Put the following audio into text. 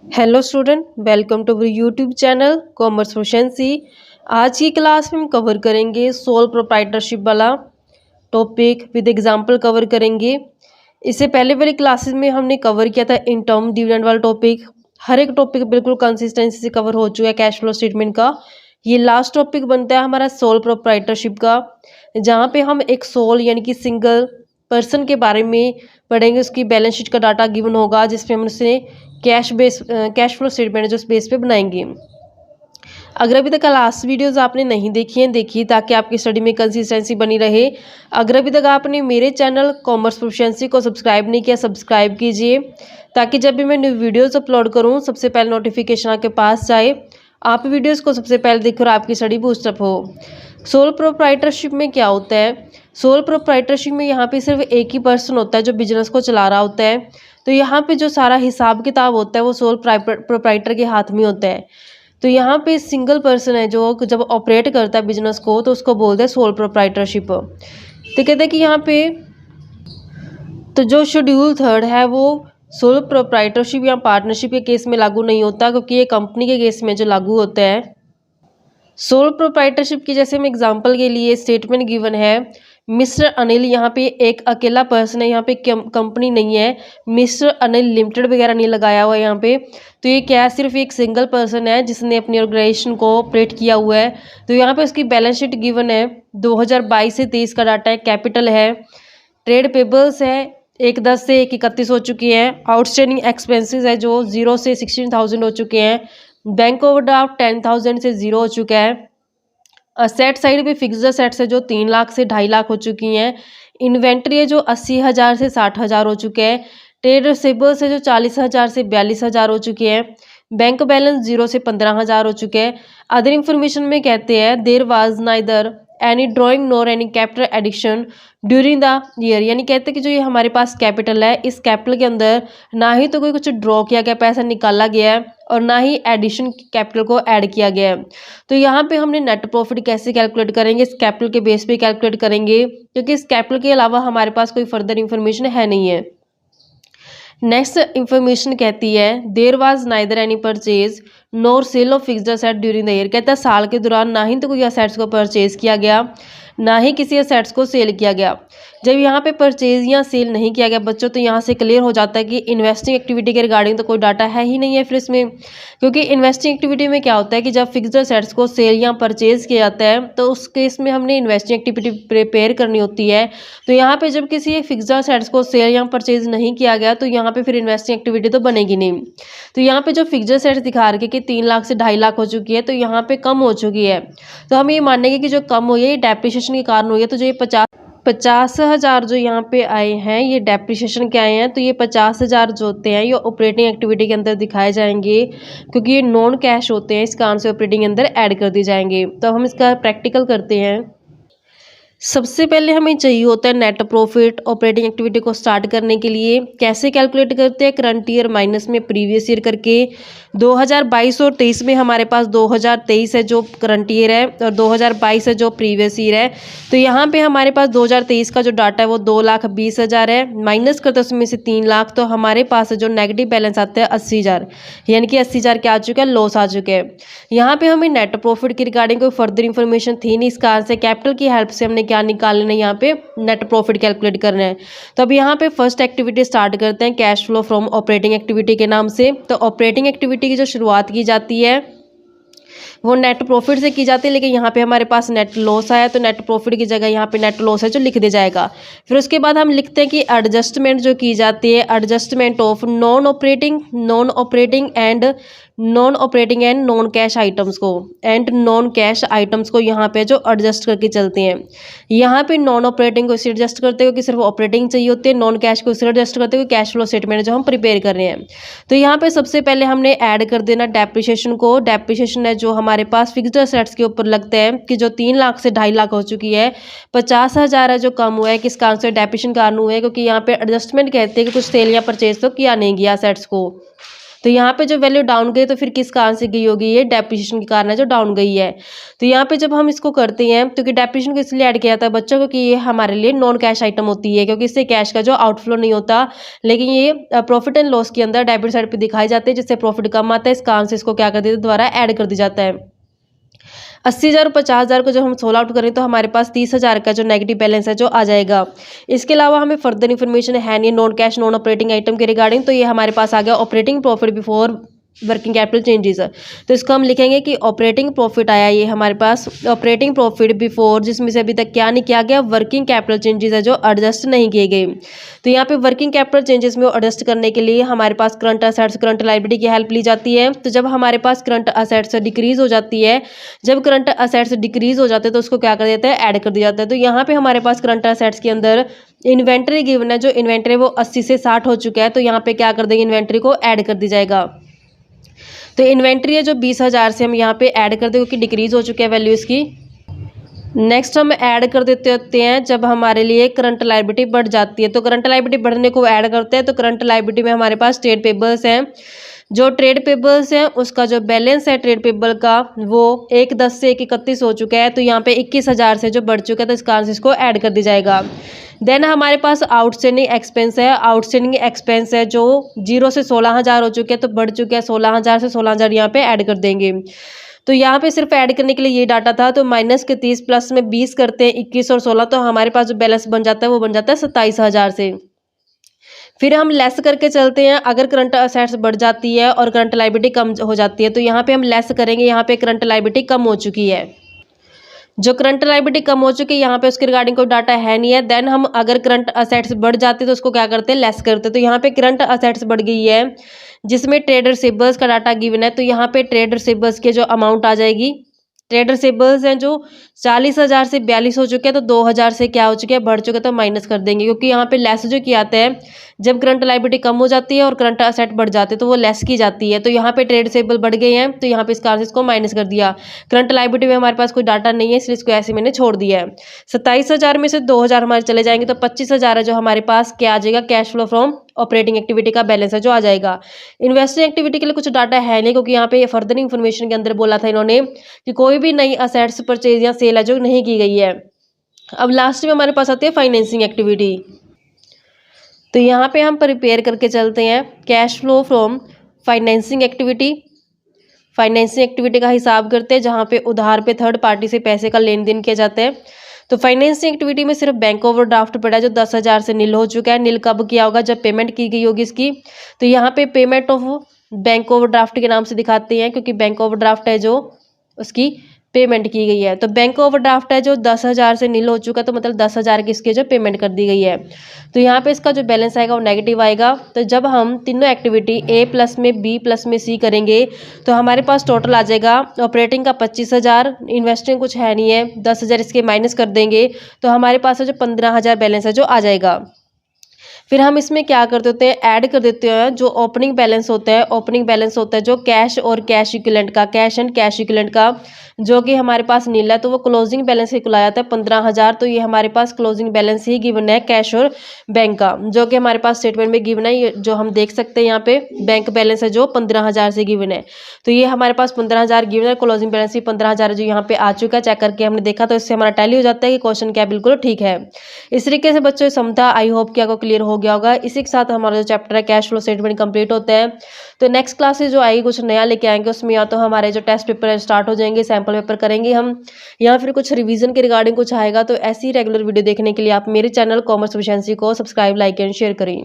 Hello student, welcome to our YouTube channel commerce proficiency. आज की class में हम कवर करेंगे सोल प्रोप्राइटरशिप वाला टॉपिक विद एग्जांपल कवर करेंगे। इससे पहले वाली क्लासेस में हमने कवर किया था इन टर्म डिविडेंड वाला टॉपिक। हर एक टॉपिक बिल्कुल कंसिस्टेंसी से कवर हो चुका है कैश फ्लो स्टेटमेंट का। ये लास्ट टॉपिक बनता है हमारा सोल प्रोप्राइटरशिप का, जहाँ पे हम एक सोल यानी कि सिंगल पर्सन के बारे में पढ़ेंगे। उसकी बैलेंस शीट का डाटा गिवन होगा जिसमें हम उसे कैश फ्लो स्टेटमेंट जो उस बेस पे बनाएंगे। अगर अभी तक लास्ट वीडियोस आपने नहीं देखी हैं, देखिए ताकि आपकी स्टडी में कंसिस्टेंसी बनी रहे। अगर अभी तक आपने मेरे चैनल कॉमर्स प्रोफिशिएंसी को सब्सक्राइब नहीं किया, सब्सक्राइब कीजिए ताकि जब भी मैं न्यू वीडियोस अपलोड करूं सबसे पहले नोटिफिकेशन आपके पास जाए, आप वीडियोस को सबसे पहले देखो और आपकी स्टडी बूस्टअप हो। सोल प्रोप्राइटरशिप में क्या होता है? सोल प्रोप्राइटरशिप में यहाँ पे सिर्फ एक ही पर्सन होता है जो बिजनेस को चला रहा होता है। तो यहाँ पे जो सारा हिसाब किताब होता है वो सोल प्रोप्राइटर के हाथ में होता है। तो यहाँ पे सिंगल पर्सन है जो जब ऑपरेट करता है बिजनेस को तो उसको बोलते हैं सोल प्रोप्राइटरशिप। तो कहते हैं कि यहाँ पे तो जो शेड्यूल 3 है वो सोल प्रोप्राइटरशिप या पार्टनरशिप के केस में लागू नहीं होता, क्योंकि ये कंपनी के केस में जो लागू होता है। सोल प्रोप्राइटरशिप की जैसे हम एग्जांपल के लिए स्टेटमेंट गिवन है, मिस्टर अनिल, यहाँ पे एक अकेला पर्सन है, यहाँ पे कंपनी नहीं है, मिस्टर अनिल लिमिटेड वगैरह नहीं लगाया हुआ है यहाँ पे। तो ये क्या है, सिर्फ एक सिंगल पर्सन है जिसने अपनी ऑर्गेनाइजेशन को ऑपरेट किया हुआ है। तो यहाँ पे उसकी बैलेंस शीट गिवन है, 2022 से 23 का डाटा है, कैपिटल है, ट्रेड पेबल्स है 1/10 से 1/31 हो चुकी हैं, आउटस्टैंडिंग एक्सपेंसेस है जो 0 से 16,000 हो चुके हैं, बैंक ओवरड्राफ्ट 10,000 से 0 हो चुका है, असेट साइड पे फिक्स्ड असेट्स है जो 3 लाख से 2.5 लाख हो चुकी हैं, इन्वेंट्री है जो 80,000 से 60,000 हो चुके हैं, ट्रेड रिसीवेबल्स है जो 40,000 से 42,000 हो चुके हैं, बैंक बैलेंस 0 से 15,000 हो चुके हैं। अदर इंफॉर्मेशन में कहते हैं there was neither any drawing nor any capital addition during the year, यानी कहते हैं कि जो ये हमारे पास कैपिटल है, इस कैपिटल के अंदर ना ही तो कोई कुछ ड्रॉ किया गया, पैसा निकाला गया है, और ना ही एडिशन कैपिटल को ऐड किया गया है। तो यहाँ पे हमने नेट प्रॉफिट कैसे कैलकुलेट करेंगे? इस कैपिटल के बेस पे कैलकुलेट करेंगे, क्योंकि इस कैपिटल के अलावा हमारे पास कोई फर्दर इंफॉर्मेशन है नहीं है। नेक्स्ट इंफॉर्मेशन कहती है there was neither any purchase nor sale of fixed asset during the year, कहता है साल के दौरान ना ही तो कोई असेट्स को परचेज किया गया, ना ही किसी असेट्स को सेल किया गया। जब यहाँ पे परचेज या सेल नहीं किया गया बच्चों, तो यहाँ से क्लियर हो जाता है कि इन्वेस्टिंग एक्टिविटी के रिगार्डिंग तो कोई डाटा है ही नहीं है फिर इसमें। क्योंकि इन्वेस्टिंग एक्टिविटी में क्या होता है कि जब फिक्स्ड असेट्स को सेल या परचेज किया जाता है तो उस केस में हमने इन्वेस्टिंग एक्टिविटी प्रिपेयर करनी होती है। तो यहाँ पे जब किसी फिक्स्ड असेट्स को सेल या परचेज नहीं किया गया तो यहाँ पे फिर इन्वेस्टिंग एक्टिविटी तो बनेगी नहीं। तो यहाँ पे जो फिक्स्ड असेट्स दिखा रखे कि 3 लाख से 2.5 लाख हो चुकी है, तो यहाँ पे कम हो चुकी है। तो हम ये मानेंगे कि जो कम हुई है ये डेप्रिसिएशन के कारण हुई है। तो जो ये 50,000 जो यहाँ पे आए हैं ये डेप्रिसिएशन के आए हैं, तो ये 50,000 जो होते हैं ये ऑपरेटिंग एक्टिविटी के अंदर दिखाए जाएंगे, क्योंकि ये नॉन कैश होते हैं, इस कारण से ऑपरेटिंग के अंदर ऐड कर दी जाएंगे। तो हम इसका प्रैक्टिकल करते हैं। सबसे पहले हमें चाहिए होता है नेट प्रॉफिट ऑपरेटिंग एक्टिविटी को स्टार्ट करने के लिए। कैसे कैलकुलेट करते हैं? करंट ईयर माइनस में प्रीवियस ईयर करके। 2022 और 23 में हमारे पास 2023 है जो करंट ईयर है और 2022 है जो प्रीवियस ईयर है। तो यहाँ पे हमारे पास 2023 का जो डाटा है वो 2,20,000 है, माइनस करते हैं उसमें से 3 लाख, तो हमारे पास जो नेगेटिव बैलेंस आता है 80,000, यानी कि 80,000 क्या आ चुका है? लॉस आ चुके हैं। यहाँ पे हमें नेट प्रॉफिट के रिगार्डिंग कोई फर्दर इन्फॉर्मेशन थी नहीं, इस कारण से कैपिटल की हेल्प से हमने क्या निकालना है? यहाँ पे नेट प्रॉफिट कैलकुलेट करना है। तो अब यहाँ पे फर्स्ट एक्टिविटी स्टार्ट करते हैं cash flow from operating activity के नाम से। तो ऑपरेटिंग एक्टिविटी की जो शुरुआत की जाती है वो नेट प्रॉफिट से की जाती है, लेकिन यहाँ पे हमारे पास नेट लॉस आया तो नेट प्रॉफिट की जगह यहाँ पे नेट लॉस है जो लिख दिया जाएगा। फिर उसके बाद हम लिखते हैं कि एडजस्टमेंट जो की जाती है, adjustment of non operating and non cash items को यहाँ पे जो एडजस्ट करके चलते हैं। यहाँ पे नॉन ऑपरेटिंग को इसे एडजस्ट करते हैं क्योंकि सिर्फ ऑपरेटिंग चाहिए होती है, नॉन कैश को इसे एडजस्ट करते हैं कैश फ्लो स्टेटमेंट जो हम प्रिपेयर कर रहे हैं। तो यहाँ पे सबसे पहले हमने ऐड कर देना डेप्रिसिएशन को। डेप्रिसिएशन है जो हमारे पास फिक्स्ड असेट्स के ऊपर लगता है कि जो 3 लाख से 2.5 लाख हो चुकी है, 50,000 है जो कम हुआ है, किस कारण से? डेप्रिसिएशन कारण हुआ है, क्योंकि यहाँ पे एडजस्टमेंट कहते हैं कि कुछ सेल या परचेज तो किया नहीं गया असेट्स को। तो यहाँ पे जो वैल्यू डाउन गई तो फिर किस कारण से गई होगी, ये डेप्रिसिएशन के कारण है जो डाउन गई है। तो यहाँ पे जब हम इसको करते हैं तो कि डेप्रिसिएशन को इसलिए ऐड किया जाता है बच्चों को कि ये हमारे लिए नॉन कैश आइटम होती है, क्योंकि इससे कैश का जो आउटफ्लो नहीं होता, लेकिन ये प्रॉफिट एंड लॉस के अंदर डेबिट साइड पे दिखाई जाते हैं, जिससे प्रॉफिट कम आता है। इस कारण से इसको क्या कर देते हैं, दोबारा ऐड कर दिया जाता है। 80,000 और 50,000 को जब हम सोल्व आउट करें तो हमारे पास 30,000 का जो नेगेटिव बैलेंस है जो आ जाएगा। इसके अलावा हमें फर्दर इन्फॉर्मेशन है नहीं non cash non operating item के रिगार्डिंग, तो ये हमारे पास आ गया operating profit before working capital changes. तो इसको हम लिखेंगे कि ऑपरेटिंग प्रॉफिट आया ये हमारे पास ऑपरेटिंग प्रॉफिट बिफोर, जिसमें से अभी तक क्या नहीं किया गया, वर्किंग कैपिटल चेंजेस है जो एडजस्ट नहीं किए गए। तो यहाँ पे वर्किंग कैपिटल चेंजेस में एडजस्ट करने के लिए हमारे पास करंट असेट्स करंट लायबिलिटी की हेल्प ली जाती है। तो जब हमारे पास करंट असेट्स डिक्रीज हो जाती है, जब करंट असेट्स डिक्रीज हो जाते हैं तो उसको क्या कर देते हैं, ऐड कर दिया जाता है। तो यहाँ पे हमारे पास करंट असेट्स के अंदर इन्वेंट्री गिवन है, जो इन्वेंट्री वो 80 से 60 हो चुका है, तो यहाँ पे क्या कर देंगे, इन्वेंट्री को ऐड कर दी जाएगा। तो इन्वेंट्री है जो 20,000 से हम यहाँ पे ऐड कर दें, क्योंकि डिक्रीज हो चुकी है वैल्यू इसकी। नेक्स्ट हम ऐड कर देते होते हैं जब हमारे लिए करंट लायबिलिटी बढ़ जाती है। तो करंट लायबिलिटी बढ़ने को ऐड करते हैं। तो करंट लायबिलिटी में हमारे पास ट्रेड पेबल्स हैं, जो ट्रेड पेबल्स हैं उसका जो बैलेंस है ट्रेड पेबल का वो 1/10 से 1/31 हो चुका है। तो यहाँ पे 21,000 से जो बढ़ चुका है, तो इस कारण से इसको ऐड कर दिया जाएगा। देन हमारे पास आउटस्टैंडिंग एक्सपेंस है। आउटस्टैंडिंग एक्सपेंस है जो 0 से 16,000 हो चुके हैं, तो बढ़ चुके हैं 16,000 से 16,000 यहाँ पे ऐड कर देंगे। तो यहाँ पे सिर्फ ऐड करने के लिए ये डाटा था। तो माइनस के 30 प्लस में 20 करते हैं 21 और 16, तो हमारे पास जो बैलेंस बन जाता है वो बन जाता है 27,000 से। फिर हम लेस करके चलते हैं। अगर करंट असेट्स बढ़ जाती है और करंट लायबिलिटी कम हो जाती है, तो यहाँ पे हम लेस करेंगे। यहाँ पे करंट लायबिलिटी कम हो चुकी है, जो करंट लायबिलिटी कम हो चुकी है यहाँ पे उसके रिगार्डिंग कोई डाटा है नहीं है। देन हम अगर करंट असेट्स बढ़ जाते हैं तो उसको क्या करते हैं, लेस करते हैं। तो यहाँ पे करंट असेट्स बढ़ गई है जिसमें ट्रेड रिसीवेबल्स का डाटा गिवन है। तो यहाँ पे ट्रेड रिसीवेबल्स के जो अमाउंट आ जाएगी, ट्रेड रिसीवेबल्स हैं जो 40,000 से 42 हो चुके हैं, तो 2,000 से क्या हो चुके हैं, बढ़ चुके हैं, तो माइनस कर देंगे। क्योंकि यहाँ पे लेस जो किया जाता है जब करंट लायबिलिटी कम हो जाती है और करंट असेट बढ़ जाते हैं, तो वो लेस की जाती है। तो यहाँ पे ट्रेड रिसीवेबल बढ़ गए हैं, तो यहाँ पे इस कारण से इसको माइनस कर दिया। करंट लायबिलिटी में हमारे पास कोई डाटा नहीं है, इसलिए इसको ऐसे मैंने छोड़ दिया है। 27,000 में से 2,000 हमारे चले जाएंगे, तो 25,000 है जो हमारे पास क्या आ जाएगा, cash flow from operating activity का बैलेंस है जो आ जाएगा। इन्वेस्टिंग एक्टिविटी के लिए कुछ डाटा है नहीं, क्योंकि यहाँ पे फर्दर इन्फॉर्मेशन के अंदर बोला था इन्होंने कि कोई भी नई असेट्स परचेज या सेल है जो नहीं की गई है। अब लास्ट में हमारे पास आती है फाइनेंसिंग एक्टिविटी। तो यहाँ पे हम प्रिपेयर करके चलते हैं cash flow from financing activity. Financing activity का हिसाब करते हैं जहाँ पे उधार पे थर्ड पार्टी से पैसे का लेन देन किया जाता है। तो फाइनेंसिंग एक्टिविटी में सिर्फ बैंक ओवरड्राफ्ट पड़ा है जो 10,000 से नील हो चुका है। नील कब किया होगा, जब पेमेंट की गई होगी इसकी। तो यहाँ पे पेमेंट ऑफ बैंक ओवरड्राफ्ट के नाम से दिखाते हैं, क्योंकि बैंक ओवरड्राफ्ट है जो उसकी पेमेंट की गई है। तो बैंक ओवरड्राफ्ट है जो 10,000 से नील हो चुका है, तो मतलब 10,000 की इसकी जो पेमेंट कर दी गई है। तो यहाँ पे इसका जो बैलेंस आएगा वो नेगेटिव आएगा। तो जब हम तीनों एक्टिविटी ए प्लस में बी प्लस में सी करेंगे तो हमारे पास टोटल आ जाएगा ऑपरेटिंग का 25,000, इन्वेस्टिंग कुछ है नहीं है, 10,000 इसके माइनस कर देंगे तो हमारे पास जो 15,000 बैलेंस है जो आ जाएगा। फिर हम इसमें क्या कर देते हैं, ऐड कर देते हैं जो ओपनिंग बैलेंस होता है। ओपनिंग बैलेंस होता है जो कैश और कैश इक्विवेलेंट का, कैश एंड कैश इक्विवेलेंट का, जो कि हमारे पास नीला है, तो वो क्लोजिंग बैलेंस ही खुलाया जाता है 15,000। तो ये हमारे पास क्लोजिंग बैलेंस ही गिवन है कैश और बैंक का, जो कि हमारे पास स्टेटमेंट में गिवन है। ये जो हम देख सकते हैं यहाँ पे बैंक बैलेंस है जो 15,000 से गिवन है। तो ये हमारे पास 15,000 गिवन है, क्लोजिंग बैलेंस ही 15,000 है जो यहाँ पे आ चुका है। चेक करके हमने देखा तो इससे हमारा टैली हो जाता है कि क्वेश्चन क्या बिल्कुल ठीक है। इस तरीके से बच्चों समझा, आई होप कि आपको क्लियर हो गया होगा। इसी के साथ हमारा जो चैप्टर है कैश फ्लो स्टेटमेंट कंप्लीट होता है। तो नेक्स्ट क्लासेस जो आएगी कुछ नया लेके आएंगे, उसमें या तो हमारे जो टेस्ट पेपर स्टार्ट हो जाएंगे, सैम्पल पेपर करेंगे हम, या फिर कुछ रिवीजन के रिगार्डिंग कुछ आएगा। तो ऐसी रेगुलर वीडियो देखने के लिए आप मेरे चैनल कॉमर्स एफिशिएंसी को सब्सक्राइब, लाइक एंड शेयर करें।